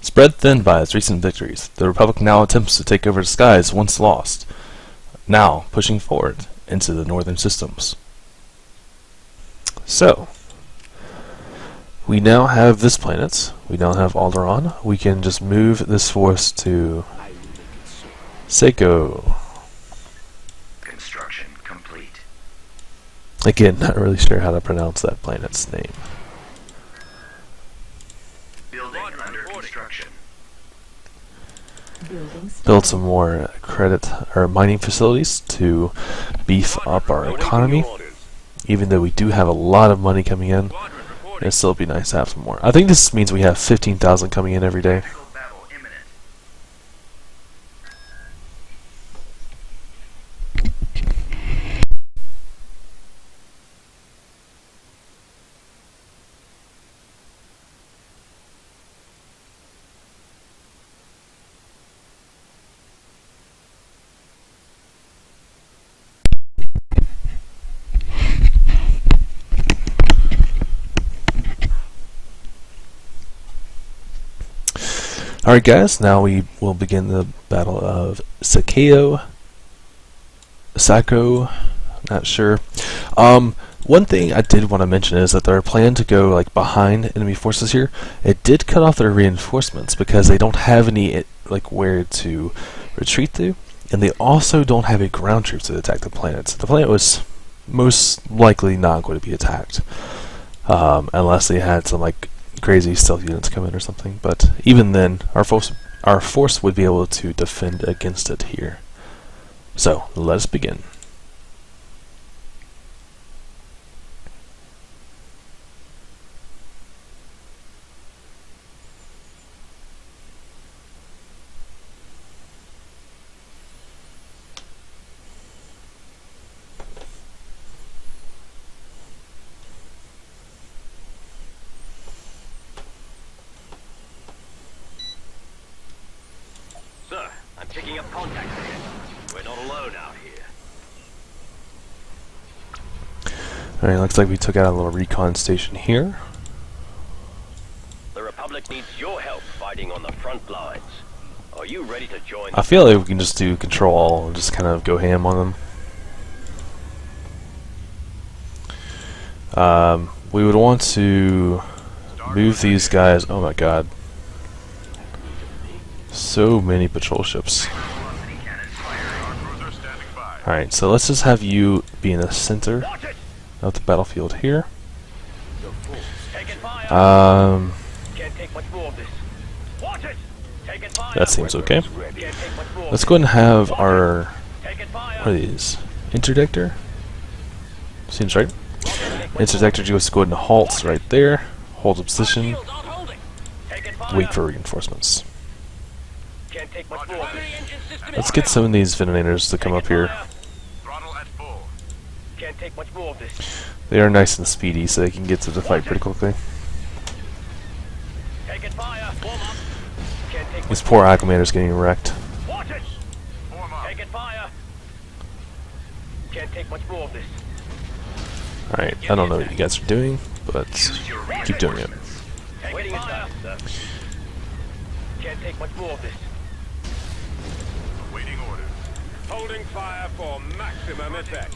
Spread thin by its recent victories, the Republic now attempts to take over the skies once lost, now pushing forward into the northern systems. So, we now have this planet, we now have Alderaan. We can just move this force to Sacco. Construction complete. Again, not really sure how to pronounce that planet's name. Building under construction. Build some more credit or mining facilities to beef up our economy. Even though we do have a lot of money coming in, it'd still be nice to have some more. I think this means we have 15,000 coming in every day. Battle imminent. Alright guys, now we will begin the Battle of Sacco, not sure. One thing I did want to mention is that their plan to go like behind enemy forces here, it did cut off their reinforcements because they don't have any like where to retreat to, and they also don't have a ground troop to attack the planet. So the planet was most likely not going to be attacked, unless they had some like crazy stealth units come in or something. But even then, our force would be able to defend against it here. So let us begin. Sir, I'm picking up contact again. We're not alone out here. Alright, looks like we took out a little recon station here. The Republic needs your help fighting on the front lines. Are you ready to join? I feel like we can just do control all and just kind of go ham on them. We would want to move these guys. Oh my god. So many patrol ships. Alright, so let's just have you be in the center of the battlefield here. That seems okay. Let's go ahead and have our, what are these? Interdictor? Seems right. Interdictor just go ahead and halt right there. Hold a position. Wait for reinforcements. Let's get some of these Gingenators to come up here. They are nice and speedy, so they can get to the fight pretty quickly. This poor acclimator's getting wrecked. Alright, I don't know what you guys are doing, but keep doing it. Can't take much more of this. Waiting orders. Holding fire for maximum effect.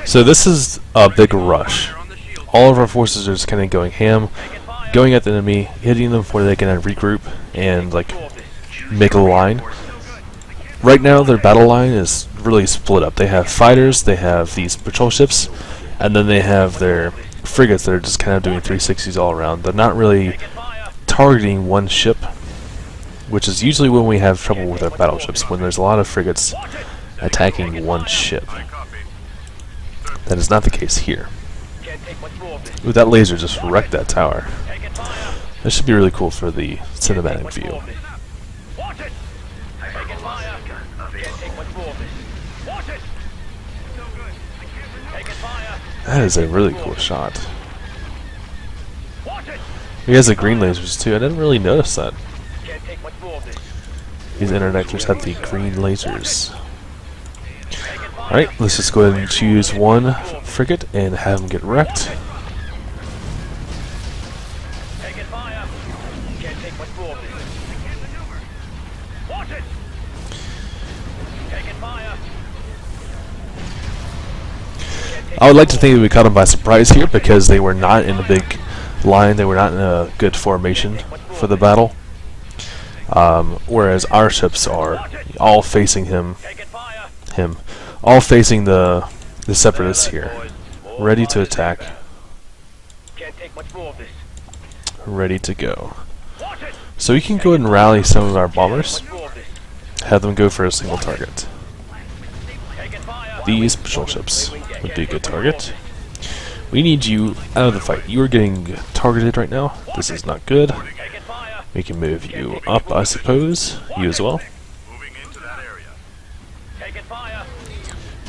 So this is a big rush. All of our forces are just kind of going ham, going at the enemy, hitting them before they can regroup and like make a line. Right now their battle line is really split up. They have fighters, they have these patrol ships, and then they have their frigates that are just kind of doing 360s all around. They're not really targeting one ship, which is usually when we have trouble with our battleships, when there's a lot of frigates attacking one ship. That is not the case here. Ooh, that laser just wrecked that tower. That should be really cool for the cinematic view. That is a really cool shot. He has the green lasers too. I didn't really notice that. These interdictors have the green lasers. Alright, let's just go ahead and choose one frigate and have them get wrecked. take much more of this. Watch it! Taking fire! I would like to think that we caught them by surprise here because they were not in a big line. They were not in a good formation for the battle. Whereas our ships are all facing all facing the separatists here, ready to attack, Can't take much more of this. ready to go. So we can go ahead and rally some of our bombers, More of this. have them go for a single target. Taking fire! These patrol ships would be a good target. We need you out of the fight. You are getting targeted right now. This is not good. Taking fire! We can move you up, I suppose. You as well. Moving into that area. Taking fire!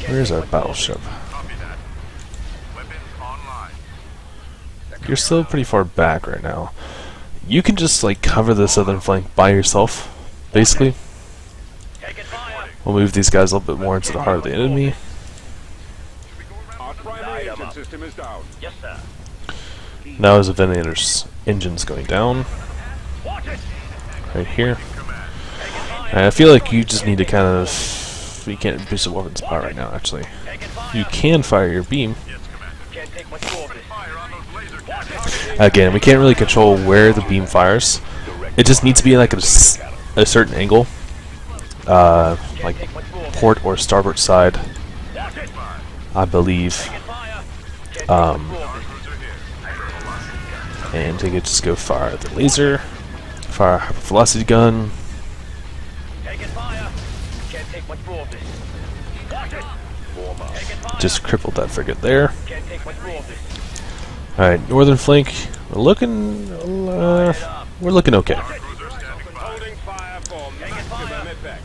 Where's our battleship? Copy that. Weapons online. You're still pretty far back right now. You can just like cover the southern flank by yourself, basically. Taking fire! We'll move these guys a little bit more into the heart of the enemy. Our primary engine system is down. Yes, sir. Now as the Gingernator's engine's going down, Watch it! right here. And I feel like you just need to kind of... You can't boost the weapons power right now, actually. Taking fire! You can fire your beam. Can't take much more of this. Fire on those laser cannons. Again, we can't really control where the beam fires. It just needs to be like at a certain angle. Like Take much more of this. port or starboard side, Watch it! I believe. Taking fire! Can't take much more of this. And they could just go fire the laser, fire a hypervelocity gun. Taking fire! Can't take much more of this. Watch it! Taking fire! Just crippled that frigate there. Can't take much more of this. Alright, northern flank. We're looking okay. Holding fire for maximum effect.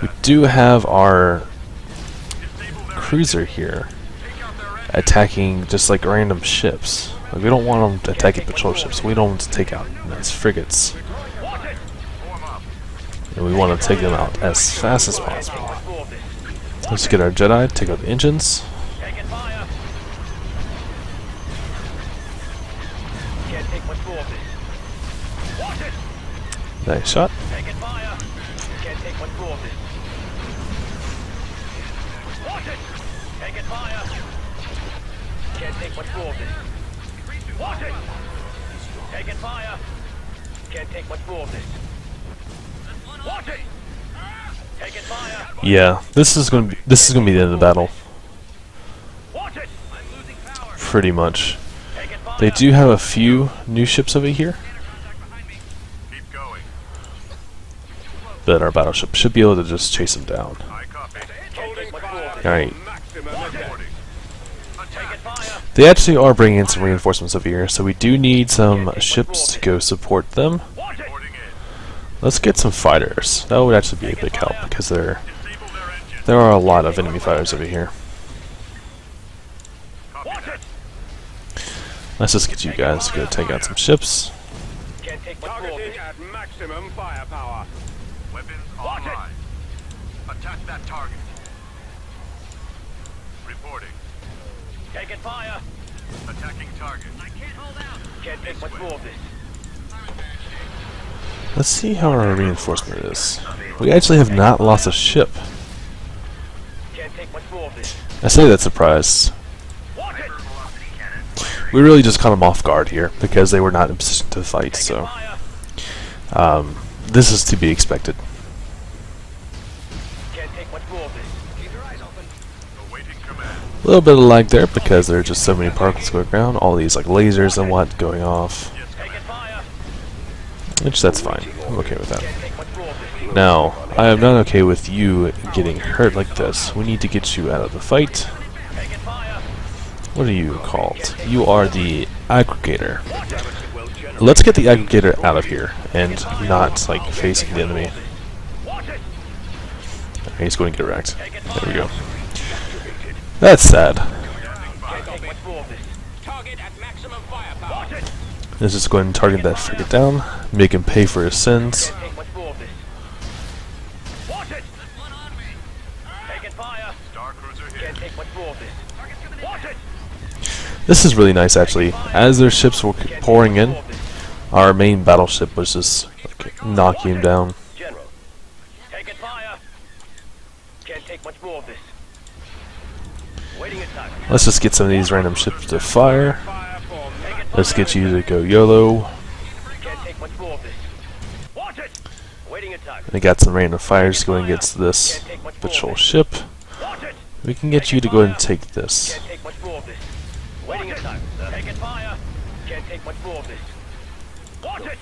We do have our cruiser here attacking just like random ships. Like, we don't want them attacking patrol ships. We don't want to take out nice frigates. And we want to take them out as fast as possible. More of this. Let's get our Jedi, take out the engines. Taking fire! Can't take much more of this. Watch it! Nice shot. Taking fire! Can't take much more of this. Watch it! Taking fire! Can't take much more of this. Watch it! Taking fire! Can't take much more of this. Watch it! Taking fire! Yeah, this is gonna be the end of the battle, Watch it! pretty much. Taking fire! They do have a few new ships over here, Keep going. but our battleship should be able to just chase them down. I copy. Holding fire! Alright, Maximum effect. Taking fire! they actually are bringing in some reinforcements over here, so we do need some ships to go support them. Watch it! Reporting in. Let's get some fighters. That would actually be a big help because Disable their engine. there are a lot of enemy fighters over here. Copy Watch that. it! Let's just get you guys to go take out some ships. Can't take much more of Targeting this. at maximum firepower. Weapons Watch it. online. Attack that target. Reporting. Taking fire! Attacking target. Can't take much more of this. Let's see how our reinforcement is. We actually have not lost a ship. Can't take much more of this. I say that surprised. Watch it! We really just caught them off guard here because they were not in position to fight, Taking so fire! this is to be expected. Can't take much more of this. Keep your eyes open. Awaiting command. A little bit of lag there because there are just so many particles going around, all these like lasers and what going off, Taking fire! which that's fine. I'm okay with that. Can't take much more of this. Now, I am not okay with you getting hurt like this. We need to get you out of the fight. Taking fire! What are you called? You are the aggregator. Let's get the aggregator out of here and not like facing the enemy. Watch it! Okay, he's going to get wrecked. There we go. That's sad. Can't take much more of this. Target at maximum firepower. Watch it! Let's just go ahead and target that frigate down, make him pay for his sins. Can't take much more of this. Watch it! Taking fire! Star cruiser here. Can't take much more of this. Watch it! This is really nice actually. As their ships were pouring in, our main battleship was just like, knocking him down. General, taking fire. Can't take much more of this. Waiting attack. Let's just get some of these random ships to fire. Fire for Let's get you to go YOLO. Can't take much more of this. Watch it. Waiting attack. We got some random fires going against this patrol ship. Watch it. We can get you to go ahead and take this. Can't take much more of this. Waiting attack. Taking fire. Can't take much more of this. Watch it.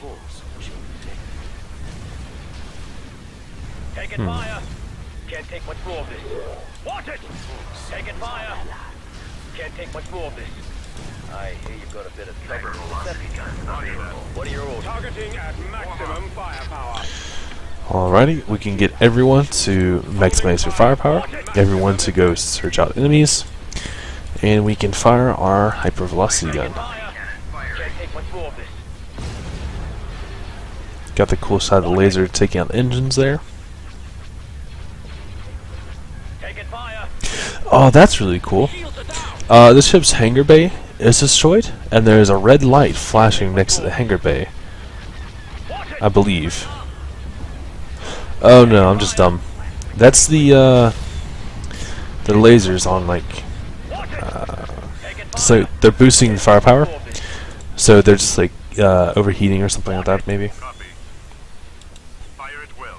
Taking fire. Can't take much more of this. Watch it. Taking fire. Can't take much more of this. I hear you've got a bit of trouble. Hypervelocity gun available. What are your orders? targeting at maximum firepower. Alrighty, we can get everyone to maximize their firepower, everyone to go search out enemies, and we can fire our hypervelocity gun. Can't take much more of this. Got the cool side of the laser taking out the engines there. Taking fire. Oh, that's really cool. This ship's hangar bay is destroyed, and there's a red light flashing next to the hangar bay, I believe. Oh no, I'm just dumb. That's the lasers on, like, so they're boosting the firepower, so they're just like overheating or something like that, maybe. Copy. Fire at will.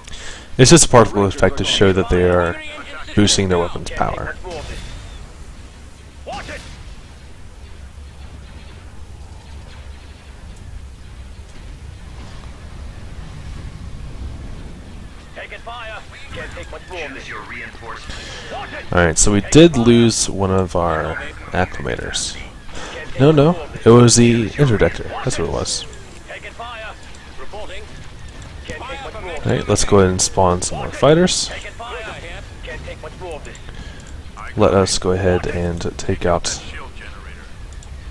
It's just a particle effect to show that they are boosting their weapons' power. Much more of this. Watch it. Taking fire. Can't take much more of this. Choose your reinforcements. Watch it. Alright, so we did lose one of our acclimators. Can't take No, much no, more of this. it was the interdictor. That's what it was. Taking fire. Reporting. Can't take much more of this. Alright, let's go ahead and spawn some more fighters. Taking fire. Can't take much more of this. Let us go ahead and take out Shield generator.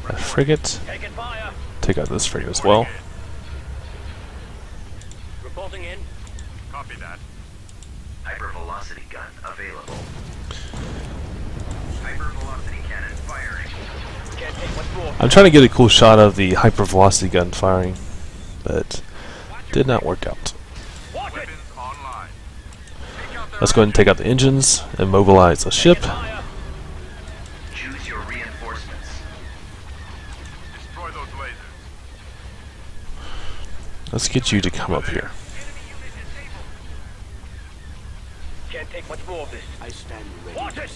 a frigate. Taking fire. Take out this frigate as well. Reporting in. Copy that. Hypervelocity gun available. Hypervelocity cannon firing. Can't take much more. I'm trying to get a cool shot of the hypervelocity gun firing, but did not work out. Watch it. Weapons online. Take out their Let's go ahead and take out the engines and mobilize the ship. Fire. Choose your reinforcements. Destroy those lasers. Let's get you to come up here. Can't take much more of this. I stand ready. Watch it.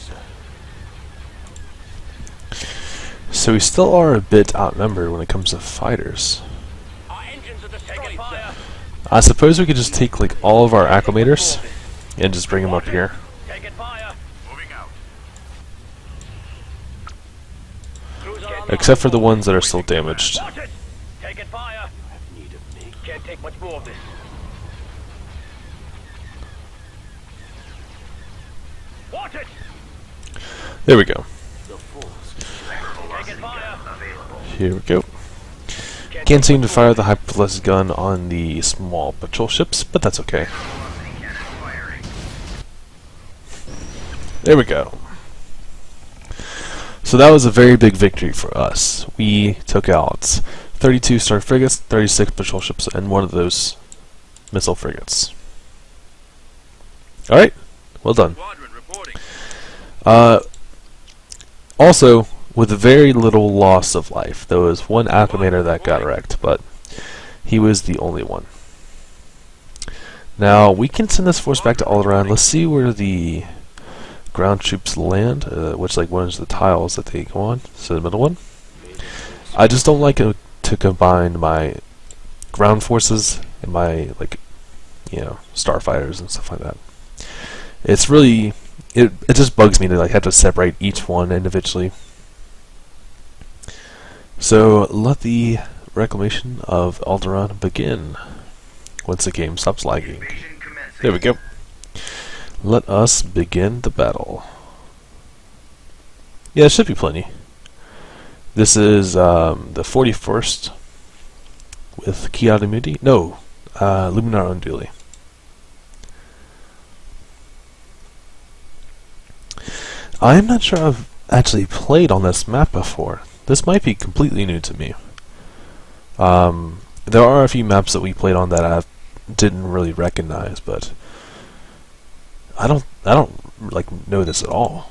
So we still are a bit outnumbered when it comes to fighters. Our engines are destroyed. Fire. I suppose we could just take like all of our acclimators and just bring them up here. Taking fire. Moving out. Cruiser on the Except for the ones that are still damaged. Watch it. Taking fire. Can't take much more of this. Watch it. There we go. Taking fire. Available. Here we go. Can't seem to fire the hypervelocity gun on the small patrol ships, but that's okay. Velocity cannon firing. There we go. So that was a very big victory for us. We took out 32 star frigates, 36 patrol ships, and one of those missile frigates. Alright, well done. Squadron reporting. Also, with very little loss of life. There was one acclimator that got wrecked, but he was the only one. Now, we can send this force back to Alderaan. Let's see where the ground troops land, which like one is the tiles that they go on. So the middle one. I just don't like it to combine my ground forces and my, like, you know, starfighters and stuff like that. It's really, it just bugs me to like have to separate each one individually. So let the reclamation of Alderaan begin once the game stops lagging. Invasion commencing. There we go. Let us begin the battle. Yeah, it should be plenty. This is the 41st with Kiada Moody. No, Luminar Unduli. I'm not sure I've actually played on this map before. This might be completely new to me. there are a few maps that we played on that I didn't really recognize, but I don't like know this at all.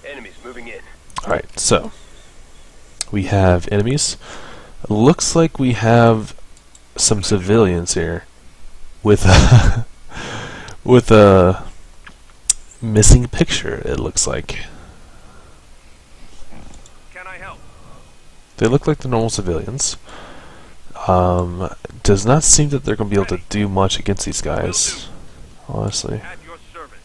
Enemies moving in. Alright, so we have enemies. Looks like we have some civilians here with with a missing picture, it looks like. Can I help? They look like the normal civilians. Does not seem that they're going to be able to do much against these guys, honestly. At your service.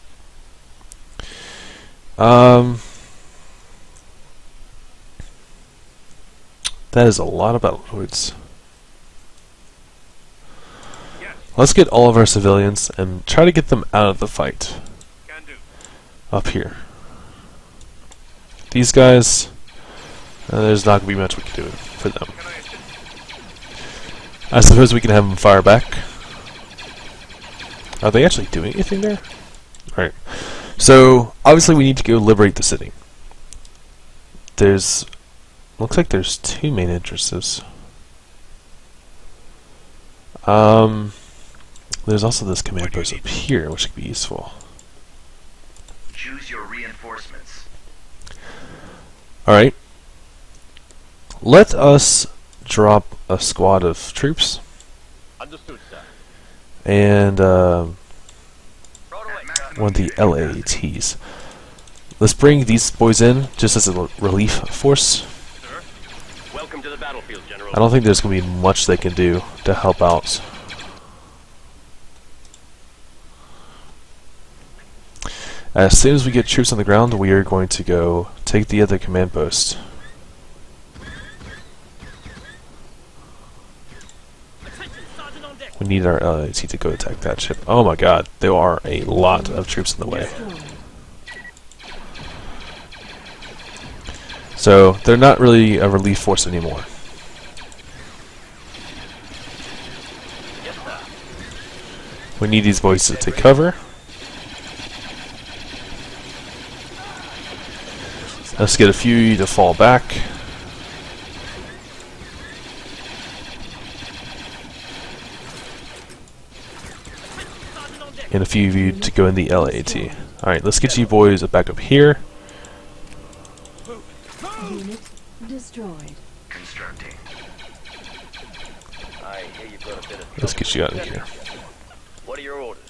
That is a lot of Battletoads. Yes, Let's get all of our civilians and try to get them out of the fight. can do. Up here. These guys, there's not going to be much we can do for them. Can I assist? I suppose we can have them fire back. Are they actually doing anything there? Alright. So, obviously we need to go liberate the city. Looks like there's two main entrances. There's also this command post up here, which could be useful. Choose your reinforcements. Alright. Let us drop a squad of troops Understood, sir. and Right away, At sir. maximum one of the unit capacity. LAATs. Let's bring these boys in just as a relief force. Sir. Welcome to the battlefield, General. I don't think there's going to be much they can do to help out. As soon as we get troops on the ground, we are going to go take the other command post. We need our LAT to go attack that ship. Oh my god, there are a lot of troops in the way. So, they're not really a relief force anymore. Yes, sir. We need these boys to take cover. Let's get a few to fall back. And a few of you to go in the LAT. Alright, let's get you boys back up here. Unit destroyed. Constructing. I hear you've got a bit of Let's get you out of here. What are your orders?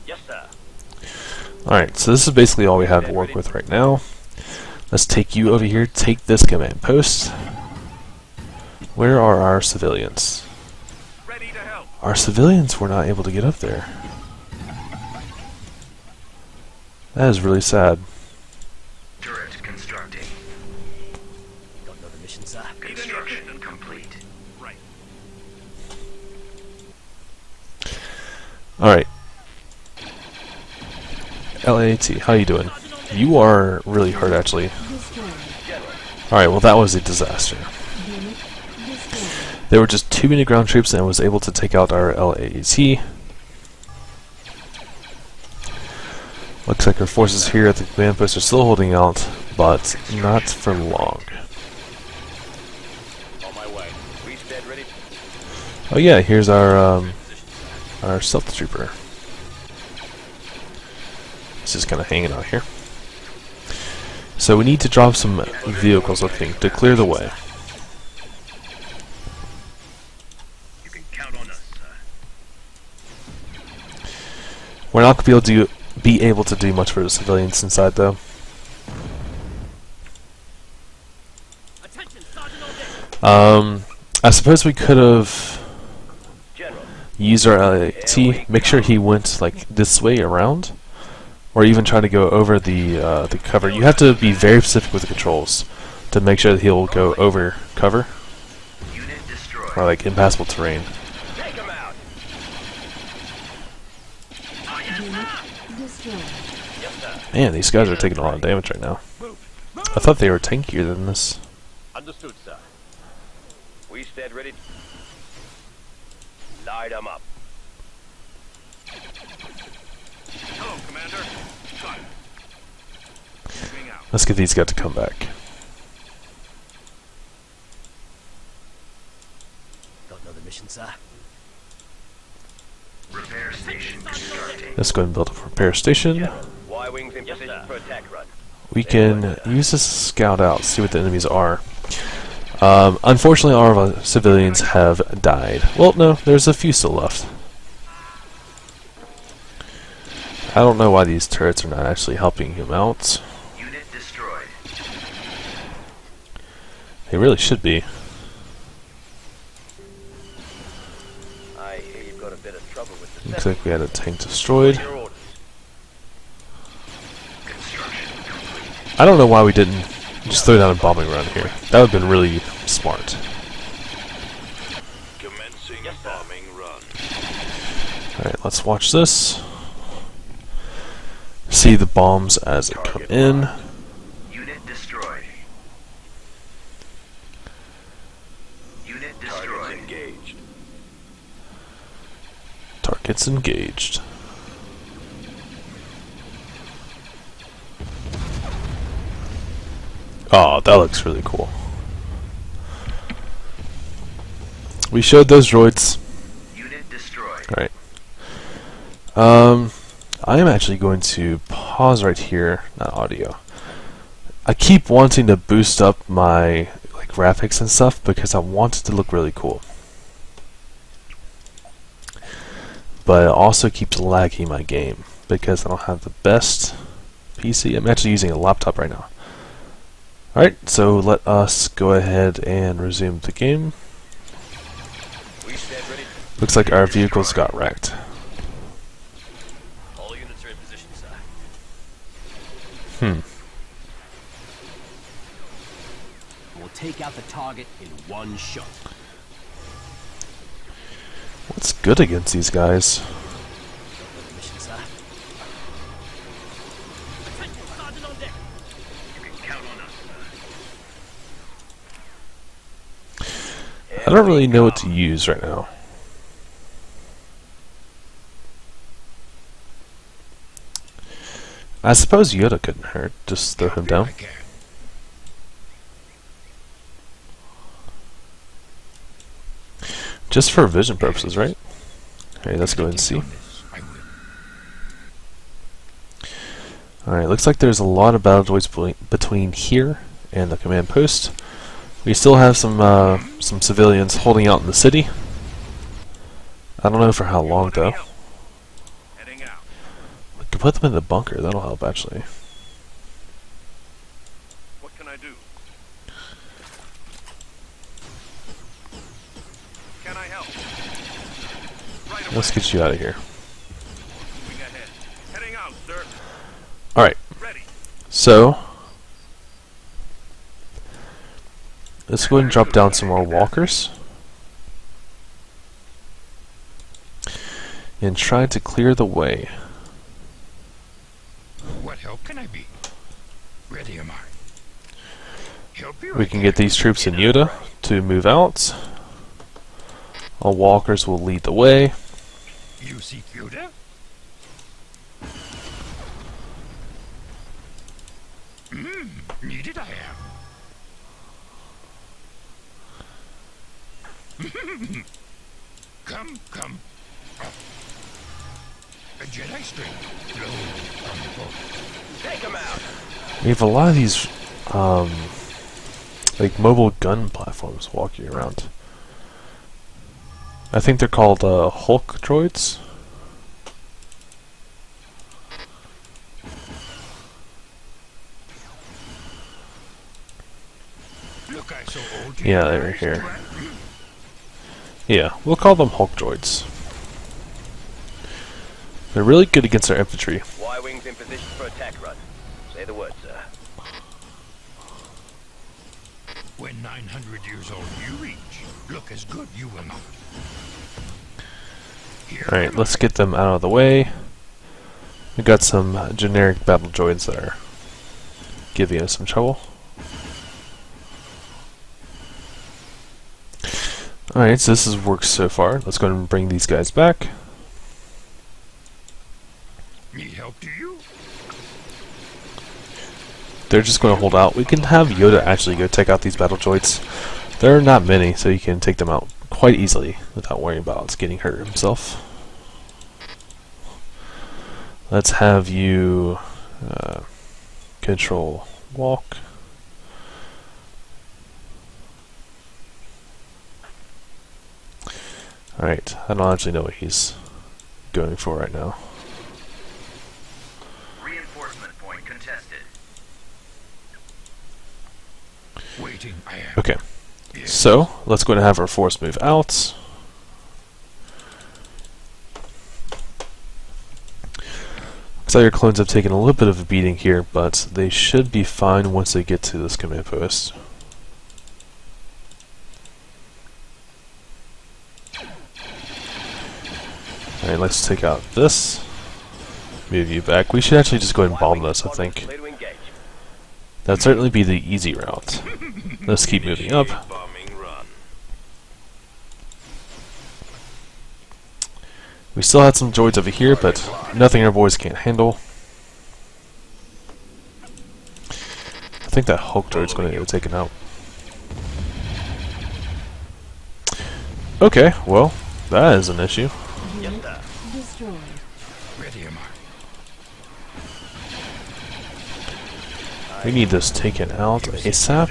Yes, sir. Alright, so this is basically all we have to work with right now. Let's take you over here, take this command post. Where are our civilians? Ready to help. Our civilians were not able to get up there. That is really sad. Turret constructing. Got another mission, sir. Construction complete. Right. Alright. LAT, how you doing? You are really hurt, actually. Destroyed. Alright, well that was a disaster. Unit destroyed. There were just too many ground troops and was able to take out our LAT. Looks like our forces here at the command post are still holding out, but not for long. On my way. Reset ready. Oh yeah, here's our stealth trooper. He's just kind of hanging out here. So we need to drop some vehicles, I think, to clear the way. You can count on us, sir. We're not going to be able to do much for the civilians inside, though. Attention, Sergeant on deck. I suppose we could have General. used our LAT, make sure he went like this way around, or even try to go over the cover. You have to be very specific with the controls to make sure that he'll go over cover Unit destroyed. or like impassable terrain. Take him out. Unit destroyed. Yes, sir. Man, these guys are taking a lot of damage right now. I thought they were tankier than this. Understood, sir. We stand ready. Light 'em up. Hello, Commander. Got it. Moving out. Let's get these guys to come back. position, sir. Repair station constructing. Let's go ahead and build a repair station. Y-wings in position for attack run. We can use this to scout out, see what the enemies are. Unfortunately, all of our civilians have died. Well, no, there's a few still left. I don't know why these turrets are not actually helping him out. Unit destroyed. They really should be. I hear you've got a bit of trouble with the Looks like we had a tank destroyed. Your orders. Construction complete. I don't know why we didn't just throw down a bombing run here. That would have been really smart. Commencing bombing run. Alright, let's watch this. See the bombs as they come in. Unit destroyed. Unit destroyed. Engaged. Targets engaged. Oh, that looks really cool. We showed those droids. Unit destroyed. Alright. I am actually going to pause right here, not audio. I keep wanting to boost up my graphics and stuff because I want it to look really cool. But it also keeps lagging my game because I don't have the best PC. I'm actually using a laptop right now. Alright, so let us go ahead and resume the game. We stand ready. Looks like our vehicles got wrecked. All units are in position, sir. We'll take out the target in one shot. What's good against these guys? Mission, sir. Attention, Sergeant on deck. You can count on us. I don't really know what to use right now. I suppose Yoda couldn't hurt. Just throw him down. Just for vision purposes, right? Alright, let's go ahead and see. Alright, looks like there's a lot of battle droids between here and the command post. We still have some civilians holding out in the city. I don't know for how long though. Heading out. We could put them in the bunker, that'll help actually. What can I do? Can I help? Right away. Let's get you out of here. Moving ahead. Heading out, sir. Alright, Ready. so let's go ahead and drop down some more walkers. And try to clear the way. What help can I be? Ready am I. Help you? We can get these troops in Yoda to move out. Our walkers will lead the way. You seek Yoda? Needed I am. Come, come. A Jedi string flow from the boat. Take him out. We have a lot of these like mobile gun platforms walking around. I think they're called Hulk droids. Look, I so old. Yeah, they're here. Yeah, we'll call them Hulk droids. They're really good against our infantry. Y-wings in position for attack run. Say the word, sir. When 900 years old you reach, look as good you will not. Alright, let's get them out of the way. We got some generic battle droids that are giving us some trouble. Alright, so this has worked so far. Let's go ahead and bring these guys back. Need help, do you? They're just going to hold out. We can have Yoda actually go take out these battle droids. There are not many, so you can take them out quite easily without worrying about getting hurt himself. Let's have you control walk. Alright, I don't actually know what he's going for right now. Reinforcement point contested. Waiting, I am. Okay, Yes. so let's go ahead and have our force move out. Looks like your clones have taken a little bit of a beating here, but they should be fine once they get to this command post. Alright, let's take out this. Move you back. We should actually just go ahead and bomb this, I think. Clear to engage. That'd certainly be the easy route. Let's keep moving up. Bombing run. We still had some droids over here, but nothing our boys can't handle. I think that Hulk droid's going to get taken out. Okay, well, that is an issue. Unit destroyed. Ready am I. We need this taken out ASAP.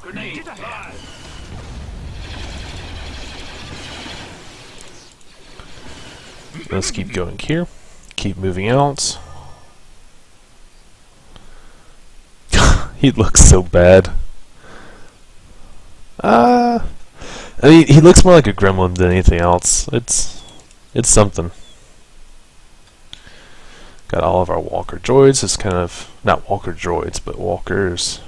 Grenade fired. Let's keep going here. Keep moving out. He looks so bad. I mean, he looks more like a gremlin than anything else. It's something. Got all of our walker droids. It's kind of not walker droids, but walkers.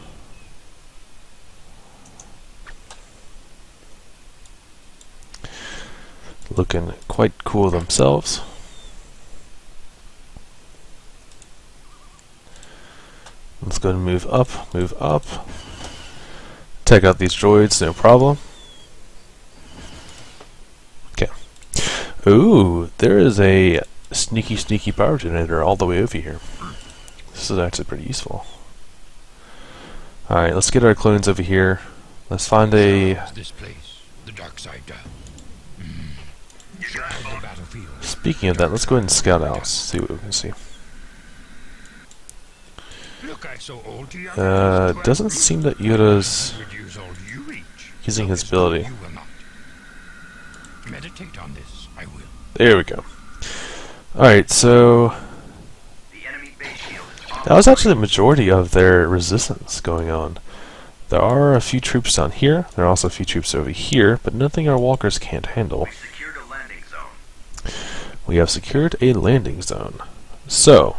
Looking quite cool themselves. Let's go and move up, move up. Take out these droids, no problem. Okay. Ooh, there is a sneaky power generator all the way over here. This is actually pretty useful. Alright, let's get our clones over here. Let's find a... This place, the dark side down. The battlefield. Speaking of that, let's go ahead and scout out, see what we can see. Look, I so old to you. Doesn't seem that Yoda's Years old you reach. using his So ability. you will not. Meditate on this, I will. There we go. Alright, so The enemy base shield is that was actually the majority of their resistance going on. There are a few troops down here, there are also a few troops over here, but nothing our walkers can't handle. We secured a landing zone. We have secured a landing zone. So,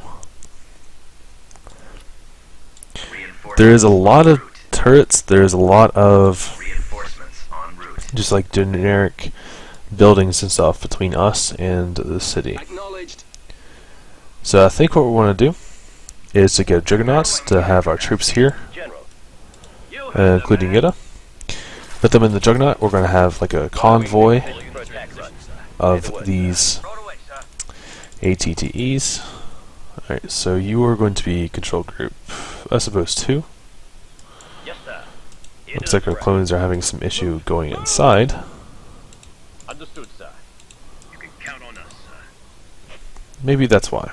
there is a lot of turrets, there is a lot of Reinforcements en route. just like generic buildings and stuff between us and the city. Acknowledged. So I think what we want to do is to get Juggernauts to have our troops here, General. You have including Yoda. Put them in the Juggernaut. We're going to have like a convoy for attack run. of these Right away, sir. ATTEs. Alright, so you are going to be control group, I suppose, 2. Yes, sir. Looks like our clones are having some issue going inside. Understood, sir. You can count on us, sir. Maybe that's why.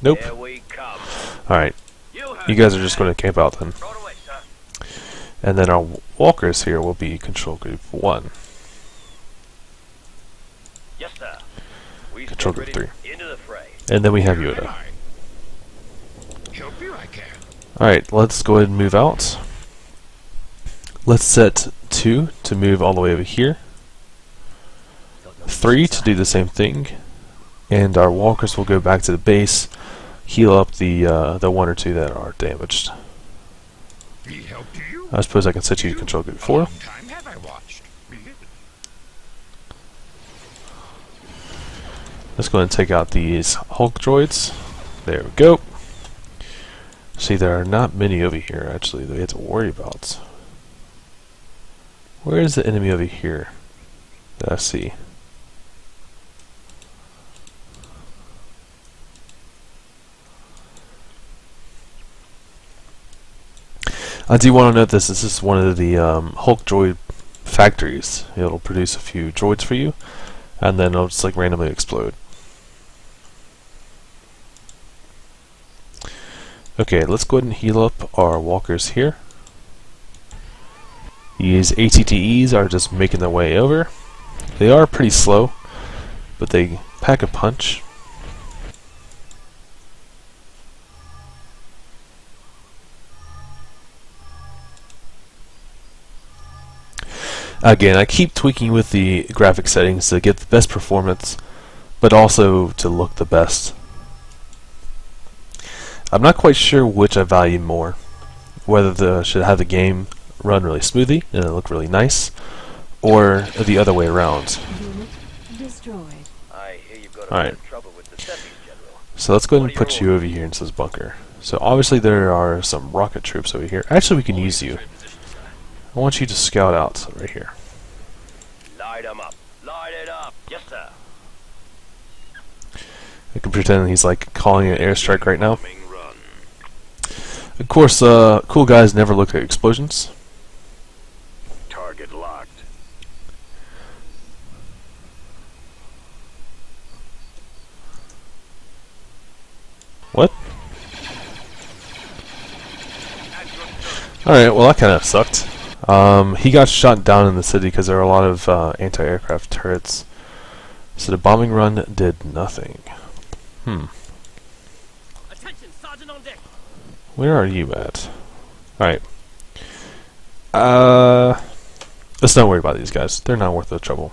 Nope. Here we come. Alright, You you guys are just going to camp out then. Right away, sir. And then our walkers here will be control group 1. Yes, sir. We Control stand group ready into the fray. And then we have Here am Yoda. I. Help you, I can. Alright, let's go ahead and move out. Let's set 2 to move all the way over here. 3 to do the same thing. And our walkers will go back to the base, heal up the 1 or 2 that are damaged. Need help to you? I suppose I can set you to control group 4. Long time have I watched. Let's go ahead and take out these Hulk droids. There we go. See, there are not many over here, actually, that we have to worry about. Where is the enemy over here that I see? I do want to note this is one of the Hulk droid factories. It'll produce a few droids for you, and then it'll just like randomly explode. Okay, let's go ahead and heal up our walkers here. These ATTEs are just making their way over. They are pretty slow, but they pack a punch. Again, I keep tweaking with the graphic settings to get the best performance, but also to look the best. I'm not quite sure which I value more, whether should have the game run really smoothly and it look really nice, or the other way around. Unit destroyed. I hear you've got a Alright. bit of trouble with the settings, General. So let's go ahead and put you over here into this bunker. So obviously there are some rocket troops over here. Actually, we can use you. I want you to scout out right here. Light 'em up. Light it up. Yes, sir. I can pretend he's like calling an airstrike right now. Bombing run. Of course, cool guys never look at explosions. Target locked. What? Alright, well that kind of sucked. He got shot down in the city because there are a lot of anti-aircraft turrets. So the bombing run did nothing. Attention, Sergeant on deck. Where are you at? Alright. Let's not worry about these guys. They're not worth the trouble.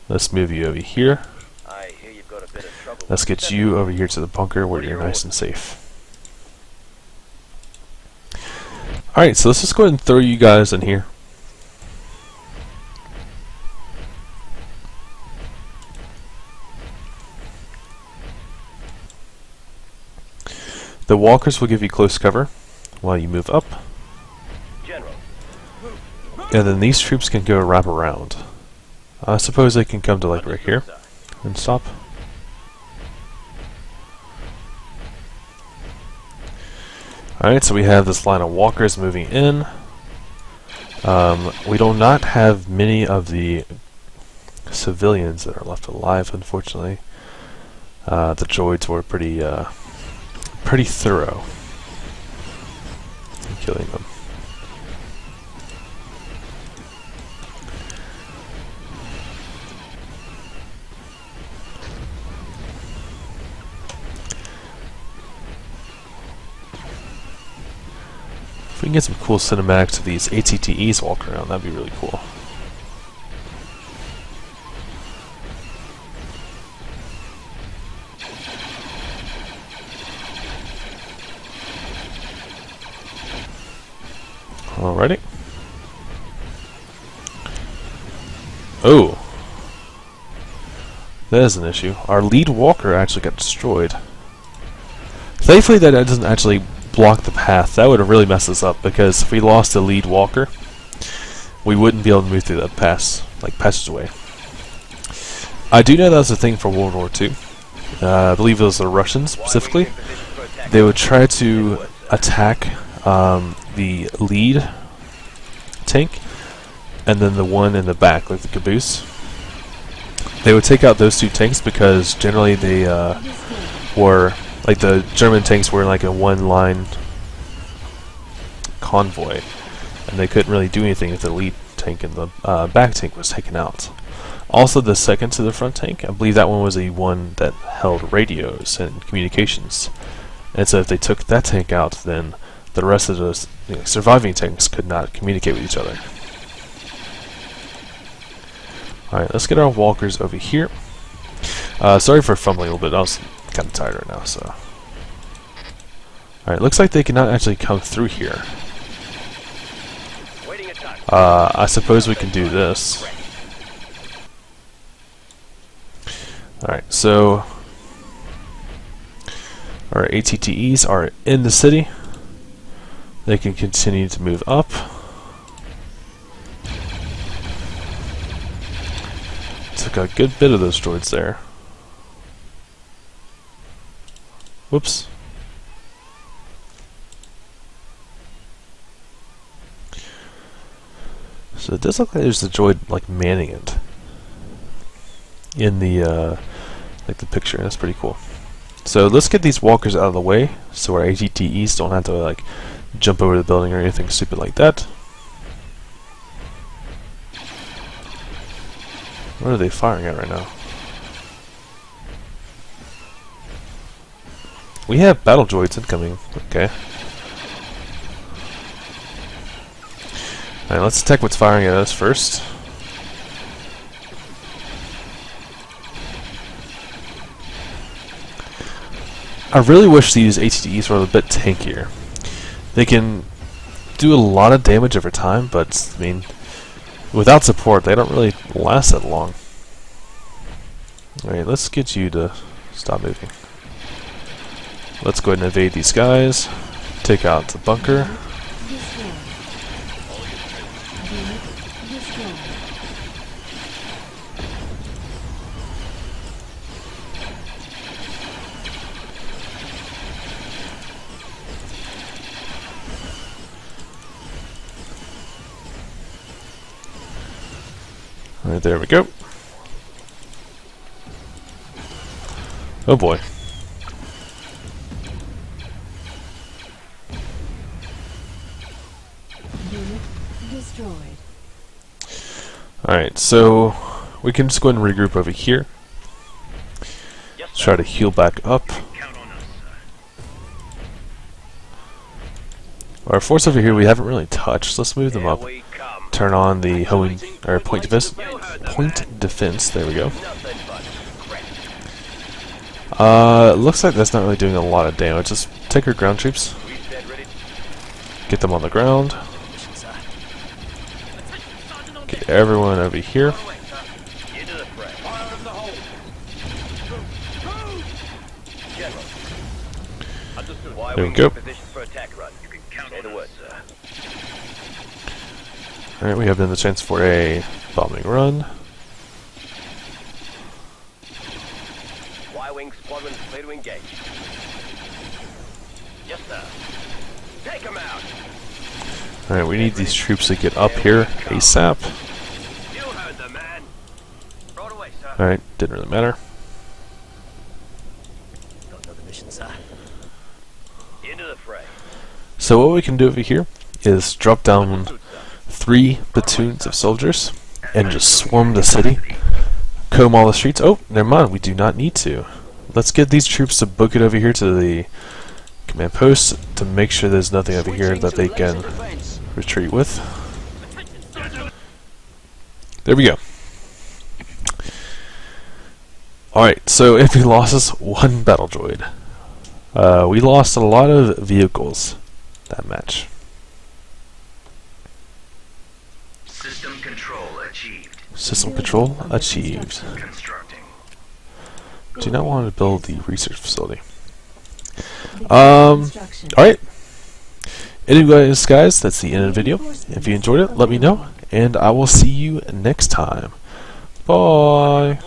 Let's move you over here. I hear you've got a bit of trouble. Let's get you over here to the bunker where you're nice and safe. Alright, so let's just go ahead and throw you guys in here. The walkers will give you close cover while you move up. General. And then these troops can go wrap around. I suppose they can come to like right here and stop. Alright, so we have this line of walkers moving in. We do not have many of the civilians that are left alive, unfortunately. The droids were pretty thorough in killing them. If we can get some cool cinematics of these ATTEs walk around, that'd be really cool. Alrighty. Oh. That is an issue. Our lead walker actually got destroyed. Thankfully that doesn't actually block the path. That would have really messed us up, because if we lost the lead walker, we wouldn't be able to move through that passageway. I do know that was a thing for World War II. I believe it was the Russians specifically. They would try to attack the lead tank and then the one in the back, like the caboose. They would take out those two tanks because generally they were, like, the German tanks were like a one-line convoy, and they couldn't really do anything if the lead tank and the back tank was taken out. Also, the second to the front tank, I believe that one was the one that held radios and communications. And so if they took that tank out, then the rest of those surviving tanks could not communicate with each other. Alright, let's get our walkers over here. Sorry for fumbling a little bit, I was kind of tired right now, so. Alright, looks like they cannot actually come through here. I suppose we can do this. Alright, so our ATTEs are in the city. They can continue to move up. Took a good bit of those droids there. Whoops. So it does look like there's a droid like manning it in the like the picture. That's pretty cool. So let's get these walkers out of the way so our ATTEs don't have to like jump over the building or anything stupid like that. What are they firing at right now? We have battle droids incoming. Okay. Alright, let's attack what's firing at us first. I really wish these ATTEs were a bit tankier. They can do a lot of damage over time, but I mean, without support, they don't really last that long. Alright, let's get you to stop moving. Let's go ahead and invade these guys. Take out the bunker. Alright, there we go. Oh boy. Unit destroyed. Alright, so we can just go ahead and regroup over here. Yes, Try to heal back up. Count on us, Our force over here we haven't really touched. Let's move them Here up. we come. Turn on the homing or point defense. Point defense. There we go. Nothing but crap. Looks like that's not really doing a lot of damage. Let's take our ground troops, We said ready. get them on the ground, get everyone over here. Into the fray. Fire in the hole. General. Understood. Why There we wing go. in position for attack run. You can count Say the word, sir. Alright, we have then the chance for a bombing run. Y-wing squadron clear to engage. Yes, sir. Take him out. Alright, we need these troops to get up here ASAP. You heard the man. Right away, sir. Alright, didn't really matter. Got another mission, sir. Into the fray. So what we can do over here is drop down 3 platoons of soldiers and just swarm the city, comb all the streets. Oh, never mind, we do not need to. Let's get these troops to book it over here to the command post to make sure there's nothing over here that they can retreat with. There we go. Alright, so if we lost us 1 battle droid, we lost a lot of vehicles that match. System control achieved. System control achieved. Constructing. Do not want to build the research facility. Construction. Alright. Anyways, guys, that's the end of the video. If you enjoyed it, let me know, and I will see you next time. Bye.